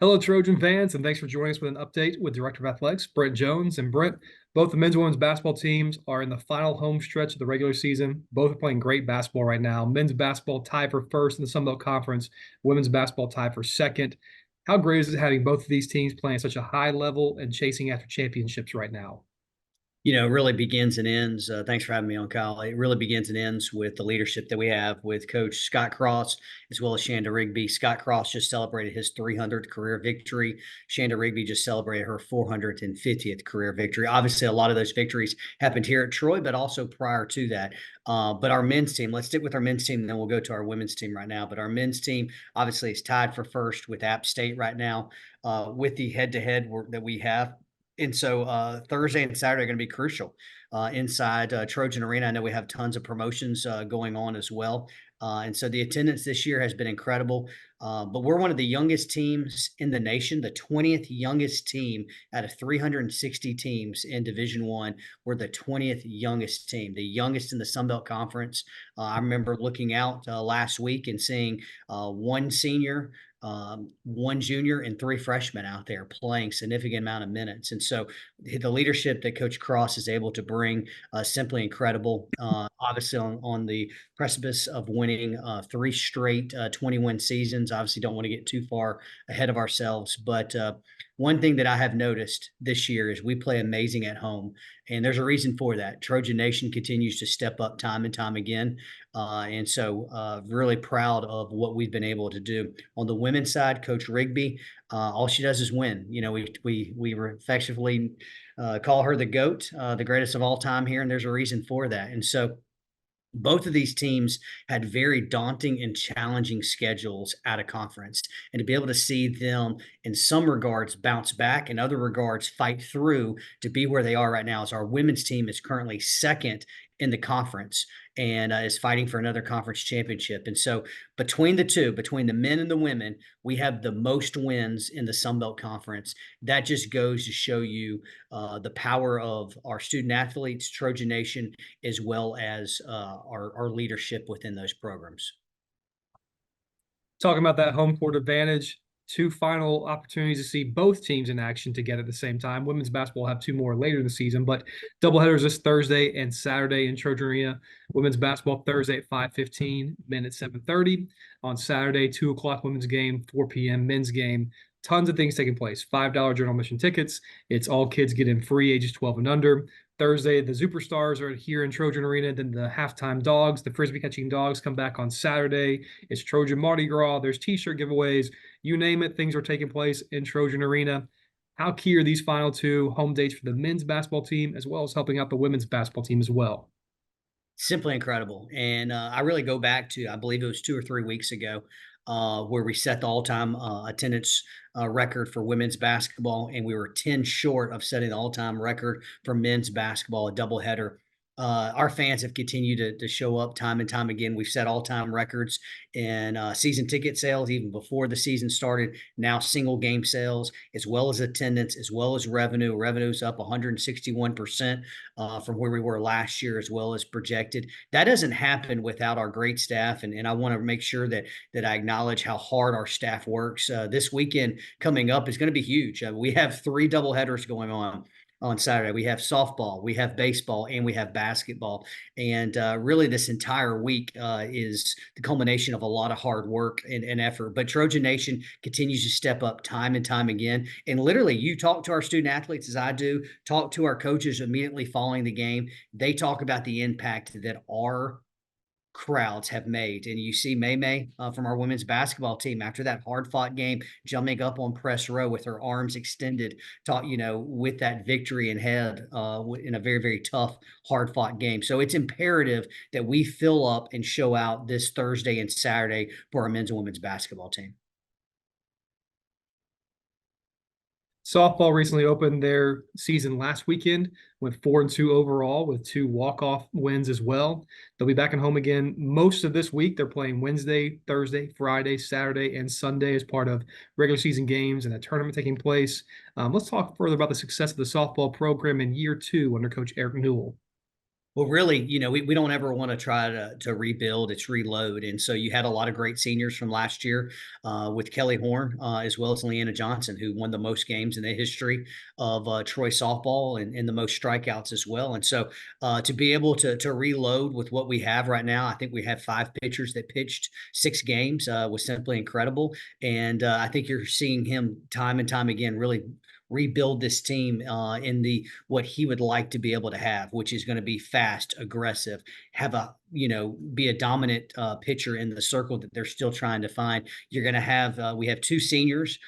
Hello, Trojan fans, and thanks for joining us with an update with Director of Athletics, Brent Jones. And Brent, both the men's and women's basketball teams are in the final home stretch of the regular season. Both are playing great basketball right now. Men's basketball tied for first in the Sun Belt Conference, women's basketball tied for second. How great is it having both of these teams playing at such a high level and chasing after championships right now? It really begins and ends. Thanks for having me on, Kyle. It really begins and ends with the leadership that we have with Coach Scott Cross as well as Shanda Rigby. Scott Cross just celebrated his 300th career victory. Shanda Rigby just celebrated her 450th career victory. Obviously, a lot of those victories happened here at Troy, but also prior to that. But our men's team, let's stick with our men's team, and then we'll go to our women's team right now. But our men's team obviously is tied for first with App State right now with the head-to-head work that we have. And so Thursday and Saturday are going to be crucial inside Trojan Arena. I know we have tons of promotions going on as well. And so the attendance this year has been incredible. But we're one of the youngest teams in the nation, the 20th youngest team out of 360 teams in Division One. We're the 20th youngest team, the youngest in the Sun Belt Conference. I remember looking out last week and seeing one senior, one junior, and three freshmen out there playing significant amount of minutes. And so the leadership that Coach Cross is able to bring simply incredible. Obviously on the precipice of winning three straight 20-win seasons. Obviously don't want to get too far ahead of ourselves, but one thing that I have noticed this year is we play amazing at home, and there's a reason for that. Trojan Nation continues to step up time and time again, and so really proud of what we've been able to do. On the women's side, Coach Rigby, all she does is win. We affectionately call her the GOAT, the greatest of all time here, and there's a reason for that. And so both of these teams had very daunting and challenging schedules out of conference. And to be able to see them in some regards bounce back, in other regards fight through to be where they are right now, as our women's team is currently second in the conference and is fighting for another conference championship. And so between the two, between the men and the women, we have the most wins in the Sun Belt Conference. That just goes to show you the power of our student athletes, Trojan Nation, as well as our leadership within those programs. Talking about that home court advantage, two final opportunities to see both teams in action together at the same time. Women's basketball will have two more later in the season, but doubleheaders this Thursday and Saturday in Trojan Arena. Women's basketball Thursday at 5:15, men at 7:30. On Saturday, 2 o'clock women's game, 4 p.m. men's game. Tons of things taking place. $5 general admission tickets. It's all kids get in free, ages 12 and under. Thursday, the Superstars are here in Trojan Arena. Then the halftime dogs, the frisbee catching dogs, come back on Saturday. It's Trojan Mardi Gras. There's t-shirt giveaways. You name it, things are taking place in Trojan Arena. How key are these final two home dates for the men's basketball team, as well as helping out the women's basketball team as well? Simply incredible. And I really go back to, I believe it was 2 or 3 weeks ago, where we set the all-time attendance record for women's basketball, and we were 10 short of setting the all-time record for men's basketball, a doubleheader. Our fans have continued to show up time and time again. We've set all-time records in season ticket sales even before the season started. Now single game sales, as well as attendance, as well as revenue. Revenue's up 161% from where we were last year, as well as projected. That doesn't happen without our great staff, and I want to make sure that I acknowledge how hard our staff works. This weekend coming up is going to be huge. We have three doubleheaders going on Saturday. We have softball, we have baseball, and we have basketball. And really, this entire week is the culmination of a lot of hard work and effort. But Trojan Nation continues to step up time and time again. And literally, you talk to our student athletes as I do, talk to our coaches immediately following the game. They talk about the impact that our crowds have made. And you see May from our women's basketball team after that hard fought game, jumping up on press row with her arms extended, with that victory in head in a very, very tough, hard fought game. So it's imperative that we fill up and show out this Thursday and Saturday for our men's and women's basketball team. Softball recently opened their season last weekend, went 4-2 overall with 2 walk-off wins as well. They'll be back at home again most of this week. They're playing Wednesday, Thursday, Friday, Saturday, and Sunday as part of regular season games and a tournament taking place. Let's talk further about the success of the softball program in year 2 under Coach Eric Newell. Well, really, we don't ever want to try to rebuild, it's reload. And so you had a lot of great seniors from last year with Kelly Horn, as well as Leanna Johnson, who won the most games in the history of Troy softball and the most strikeouts as well. And so to be able to reload with what we have right now, I think we have 5 pitchers that pitched 6 games, was simply incredible. And I think you're seeing him time and time again really rebuild this team in the what he would like to be able to have, which is going to be fast, aggressive, have a be a dominant pitcher in the circle that they're still trying to find. You're going to have we have 2 seniors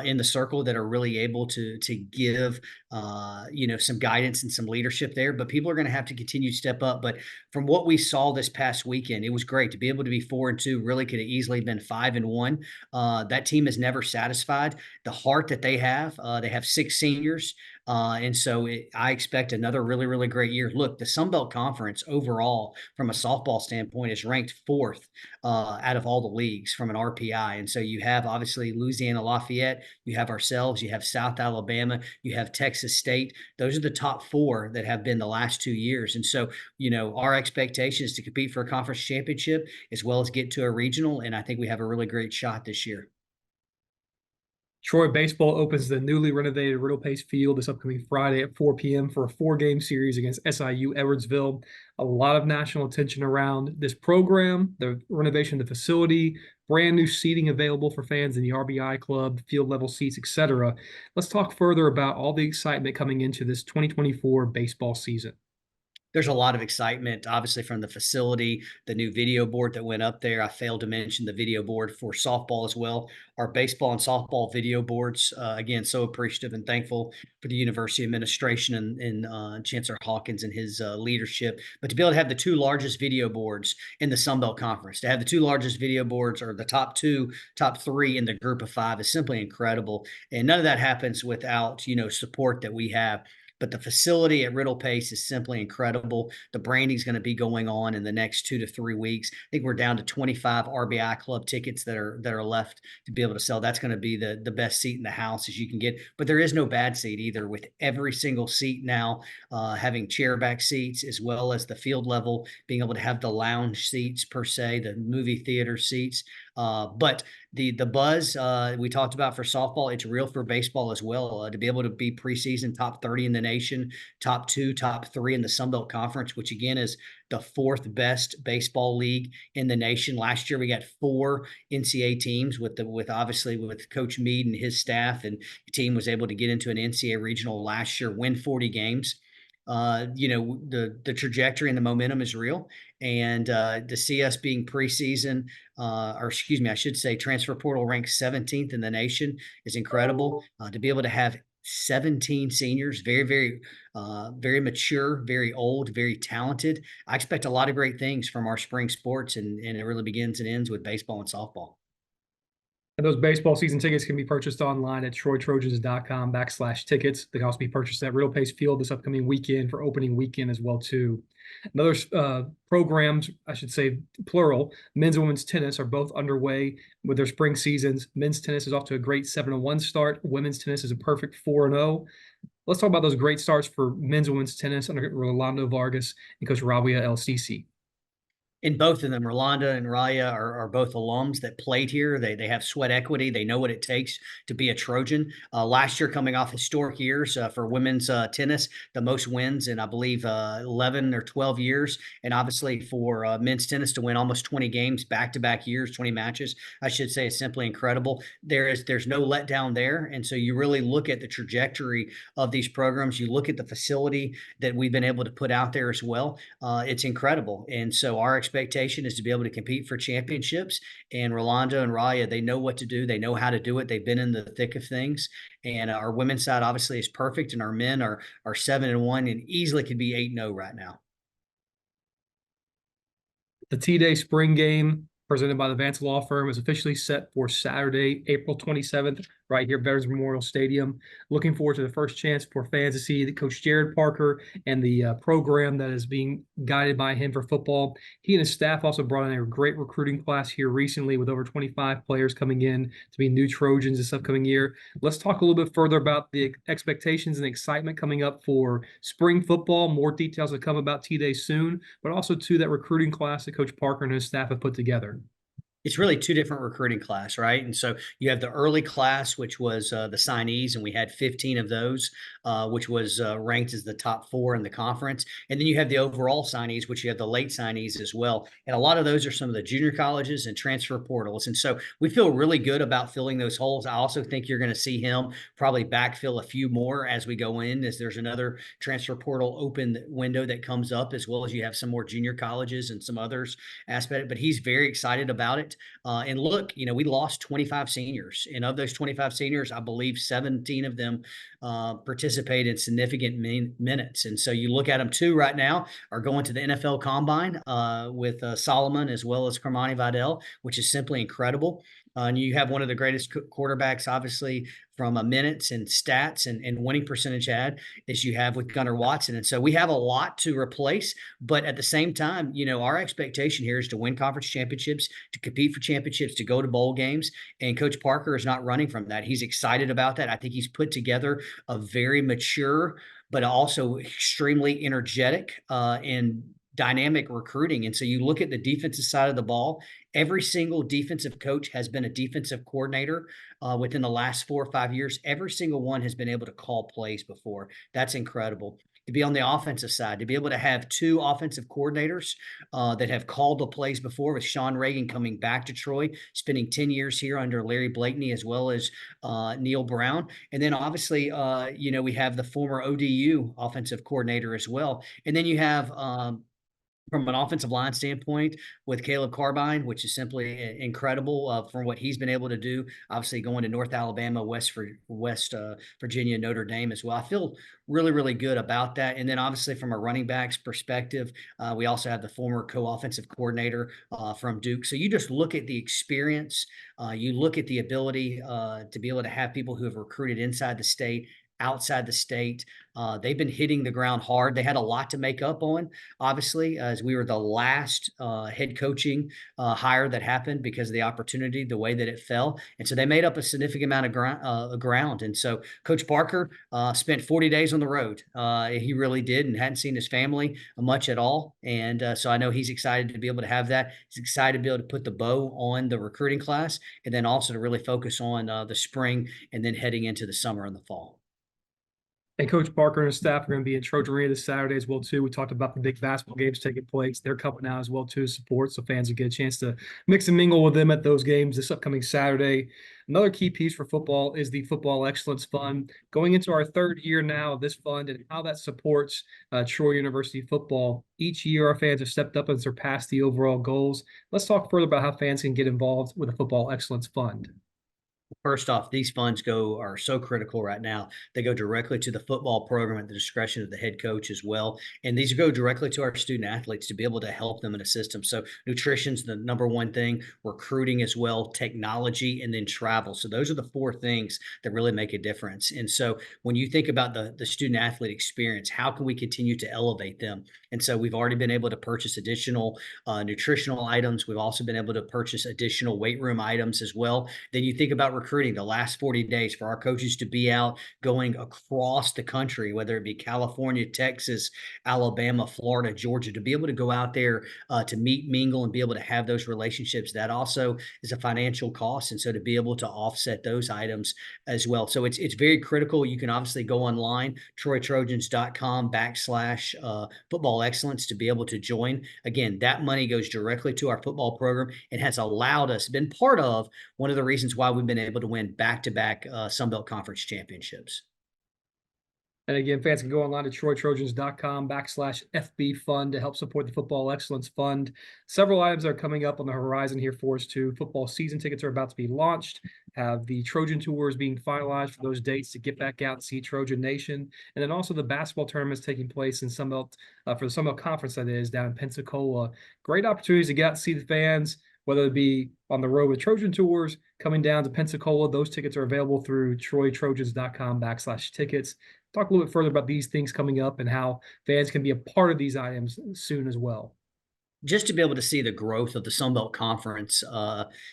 in the circle that are really able to give some guidance and some leadership there. But people are going to have to continue to step up. But from what we saw this past weekend, it was great to be able to be 4-2. Really could have easily been 5-1. That team is never satisfied. The heart that they have 6 seniors. And so I expect another really, really great year. Look, the Sun Belt Conference overall, from a softball standpoint, is ranked 4th out of all the leagues from an RPI. And so you have obviously Louisiana Lafayette, you have ourselves, you have South Alabama, you have Texas State. Those are the top 4 that have been the last 2 years. And so, our expectation is to compete for a conference championship as well as get to a regional. And I think we have a really great shot this year. Troy baseball opens the newly renovated Riddle Pace Field this upcoming Friday at 4 p.m. for a 4-game series against SIU Edwardsville. A lot of national attention around this program, the renovation of the facility, brand new seating available for fans in the RBI club, field level seats, etc. Let's talk further about all the excitement coming into this 2024 baseball season. There's a lot of excitement, obviously, from the facility, the new video board that went up there. I failed to mention the video board for softball as well. Our baseball and softball video boards, again, so appreciative and thankful for the university administration and Chancellor Hawkins and his leadership. But to be able to have the 2 largest video boards in the Sun Belt Conference, to have the 2 largest video boards, or the top 3 in the group of 5, is simply incredible. And none of that happens without, support that we have. But the facility at Riddle Pace is simply incredible. The branding is going to be going on in the next 2 to 3 weeks. I think we're down to 25 RBI club tickets that are left to be able to sell. That's going to be the best seat in the house as you can get. But there is no bad seat either, with every single seat now having chair back seats, as well as the field level being able to have the lounge seats per se, the movie theater seats. But the buzz we talked about for softball, it's real for baseball as well. To be able to be preseason top 30 in the nation, top 2, top 3 in the Sun Belt Conference, which again is the 4th best baseball league in the nation. Last year we got 4 NCAA teams with obviously with Coach Meade and his staff, and the team was able to get into an NCAA regional last year, win 40 games. The trajectory and the momentum is real. And to see us being preseason, or excuse me, I should say transfer portal ranked 17th in the nation is incredible. To be able to have 17 seniors, very, very, very mature, very old, very talented. I expect a lot of great things from our spring sports, and it really begins and ends with baseball and softball. And those baseball season tickets can be purchased online at troytrojans.com/tickets. They can also be purchased at Riddle Pace Field this upcoming weekend for opening weekend as well, too. Another programs, I should say, plural, men's and women's tennis are both underway with their spring seasons. Men's tennis is off to a great 7-1 start. Women's tennis is a perfect 4-0. Let's talk about those great starts for men's and women's tennis under Rolando Vargas and Coach Rabia El Sisi. In both of them, Rolanda and Raya are both alums that played here. They have sweat equity. They know what it takes to be a Trojan. Last year, coming off historic years for women's tennis, the most wins in, I believe, 11 or 12 years. And obviously for men's tennis to win almost 20 games, back-to-back years, 20 matches, I should say, is simply incredible. There's no letdown there. And so you really look at the trajectory of these programs. You look at the facility that we've been able to put out there as well. It's incredible. And so our expectation is to be able to compete for championships. And Rolando and Raya, they know what to do. They know how to do it. They've been in the thick of things. And our women's side obviously is perfect, and our men are 7-1 and easily could be 8-0 right now. The T-Day spring game presented by the Vance Law Firm, is officially set for Saturday, April 27th, right here at Veterans Memorial Stadium. Looking forward to the first chance for fans to see the Coach Jared Parker and the program that is being guided by him for football. He and his staff also brought in a great recruiting class here recently with over 25 players coming in to be new Trojans this upcoming year. Let's talk a little bit further about the expectations and excitement coming up for spring football. More details to come about T-Day soon, but also to that recruiting class that Coach Parker and his staff have put together. It's really two different recruiting class, right? And so you have the early class, which was the signees, and we had 15 of those, which was ranked as the top 4 in the conference. And then you have the overall signees, which you have the late signees as well. And a lot of those are some of the junior colleges and transfer portals. And so we feel really good about filling those holes. I also think you're going to see him probably backfill a few more as we go in, as there's another transfer portal open window that comes up, as well as you have some more junior colleges and some others aspect. But he's very excited about it. And look, we lost 25 seniors, and of those 25 seniors, I believe 17 of them participate in significant minutes. And so you look at them, 2 right now are going to the NFL Combine with Solomon as well as Kermani Vidal, which is simply incredible. And you have one of the greatest quarterbacks, obviously, from minutes and stats and winning percentage as you have with Gunnar Watson. And so we have a lot to replace, but at the same time, our expectation here is to win conference championships, to compete for championships, to go to bowl games. And Coach Parker is not running from that. He's excited about that. I think he's put together a very mature, but also extremely energetic and dynamic recruiting. And so you look at the defensive side of the ball, every single defensive coach has been a defensive coordinator within the last 4 or 5 years. Every single one has been able to call plays before. That's incredible. To be on the offensive side, to be able to have 2 offensive coordinators that have called the plays before, with Sean Reagan coming back to Troy, spending 10 years here under Larry Blakeney, as well as Neil Brown. And then obviously, we have the former ODU offensive coordinator as well. And then you have from an offensive line standpoint with Caleb Carbine, which is simply incredible from what he's been able to do. Obviously, going to North Alabama, West Virginia, Notre Dame as well. I feel really, really good about that. And then obviously from a running backs perspective, we also have the former co-offensive coordinator from Duke. So you just look at the experience, you look at the ability to be able to have people who have recruited inside the state, outside the state. They've been hitting the ground hard. They had a lot to make up on, obviously, as we were the last head coaching hire that happened because of the opportunity, the way that it fell. And so they made up a significant amount of ground. And so Coach Parker spent 40 days on the road. He really did, and hadn't seen his family much at all. And so I know he's excited to be able to have that. He's excited to be able to put the bow on the recruiting class, and then also to really focus on the spring and then heading into the summer and the fall. And Coach Parker and his staff are going to be in Trojan Arena this Saturday as well, too. We talked about the big basketball games taking place. They're coming out as well, too, to support, so fans will get a chance to mix and mingle with them at those games this upcoming Saturday. Another key piece for football is the Football Excellence Fund. Going into our 3rd year now of this fund and how that supports Troy University football. Each year, our fans have stepped up and surpassed the overall goals. Let's talk further about how fans can get involved with the Football Excellence Fund. First off, these funds are so critical right now. They go directly to the football program at the discretion of the head coach as well. And these go directly to our student athletes to be able to help them and assist them. So nutrition's the number one thing, recruiting as well, technology, and then travel. So those are the 4 things that really make a difference. And so when you think about the student athlete experience, how can we continue to elevate them? And so we've already been able to purchase additional nutritional items. We've also been able to purchase additional weight room items as well. Then you think about recruiting the last 40 days for our coaches to be out going across the country, whether it be California, Texas, Alabama, Florida, Georgia, to be able to go out there to meet, mingle, and be able to have those relationships. That also is a financial cost. And so to be able to offset those items as well. So it's very critical. You can obviously go online, troytrojans.com/football excellence to be able to join. Again, that money goes directly to our football program and has allowed us, been part of one of the reasons why we've been able to win back-to-back Sunbelt Conference championships. And again, fans can go online to troytrojans.com/FB Fund to help support the Football Excellence Fund. Several items are coming up on the horizon here for us too. Football season tickets are about to be launched. Have the Trojan Tours being finalized for those dates to get back out and see Trojan Nation. And then also the basketball tournaments taking place in Sunbelt for the Sunbelt Conference, that is, down in Pensacola. Great opportunities to get out and see the fans. whether it be on the road with Trojan Tours, coming down to Pensacola. Those tickets are available through troytrojans.com/tickets. Talk a little bit further about these things coming up and how fans can be a part of these items soon as well. Just to be able to see the growth of the Sun Belt Conference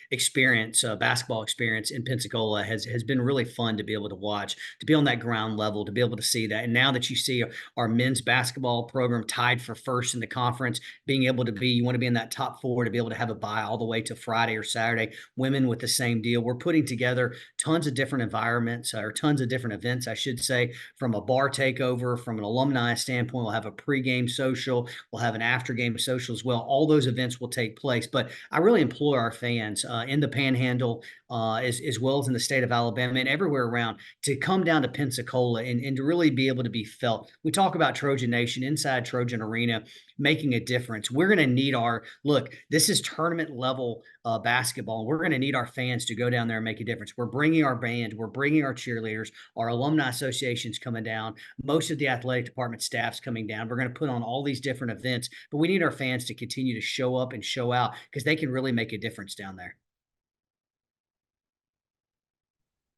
experience, basketball experience in Pensacola has been really fun to be able to watch, to be on that ground level, to be able to see that. And now that you see our men's basketball program tied for first in the conference, being able to be, you want to be in that top four to be able to have a bye all the way to Friday or Saturday. Women with the same deal. We're putting together tons of different environments or tons of different events, I should say, from a bar takeover, from an alumni standpoint. We'll have a pregame social, we'll have an after-game social as well. All those events will take place. But I really implore our fans in the Panhandle, as well as in the state of Alabama and everywhere around, to come down to Pensacola and to really be able to be felt. We talk about Trojan Nation inside Trojan Arena making a difference. We're going to need our look. This is tournament level basketball, and we're going to need our fans to go down there and make a difference. We're bringing our band, we're bringing our cheerleaders, our alumni associations coming down, most of the athletic department staff's coming down. We're going to put on all these different events, but we need our fans to continue to show up and show out because they can really make a difference down there.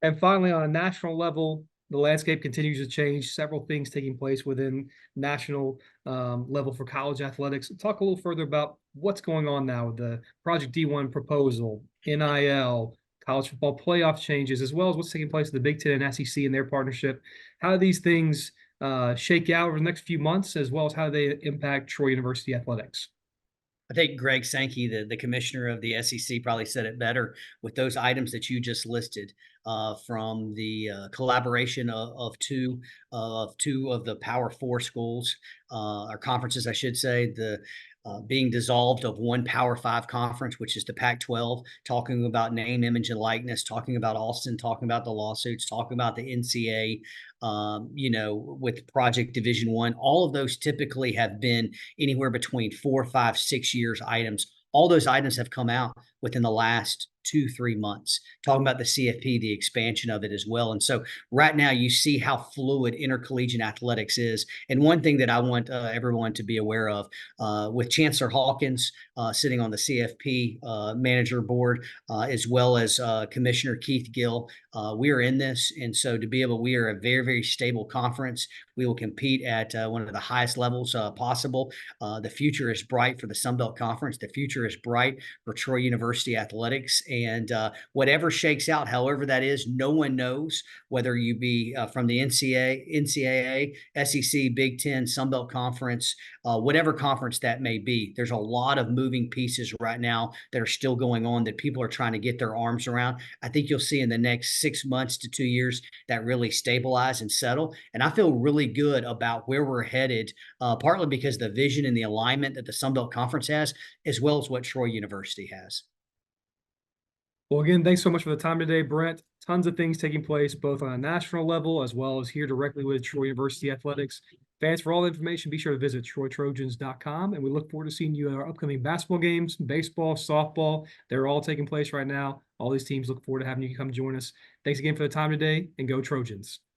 And finally, on a national level, the landscape continues to change. Several things taking place within national level for college athletics. Talk a little further about what's going on now with the Project D1 proposal, NIL, college football playoff changes, as well as what's taking place in the Big Ten and SEC and their partnership. How do these things shake out over the next few months, as well as how they impact Troy University athletics? I think Greg Sankey, the commissioner of the SEC, probably said it better with those items that you just listed, from the collaboration of two of the Power Four schools or conferences, I should say, the being dissolved of one Power Five conference, which is the Pac-12, talking about name, image, and likeness, talking about Austin, talking about the lawsuits, talking about the NCAA, with Project Division One. All of those typically have been anywhere between 4, 5, 6 years items. All those items have come out within the last 2-3 months, talking about the CFP, the expansion of it as well. And so right now you see how fluid intercollegiate athletics is. And one thing that I want everyone to be aware of, with Chancellor Hawkins sitting on the CFP manager board, as well as Commissioner Keith Gill, we are in this. And so we are a very, very stable conference. We will compete at one of the highest levels possible. The future is bright for the Sun Belt Conference. The future is bright for Troy University athletics. And whatever shakes out, however that is, no one knows, whether you be from the NCAA, SEC, Big Ten, Sun Belt Conference, whatever conference that may be. There's a lot of moving pieces right now that are still going on that people are trying to get their arms around. I think you'll see in the next 6 months to 2 years that really stabilize and settle. And I feel really good about where we're headed, partly because the vision and the alignment that the Sun Belt Conference has, as well as what Troy University has. Well, again, thanks so much for the time today, Brent. Tons of things taking place both on a national level as well as here directly with Troy University Athletics. Fans, for all the information, be sure to visit troytrojans.com. And we look forward to seeing you at our upcoming basketball games, baseball, softball. They're all taking place right now. All these teams look forward to having you come join us. Thanks again for the time today, and go Trojans.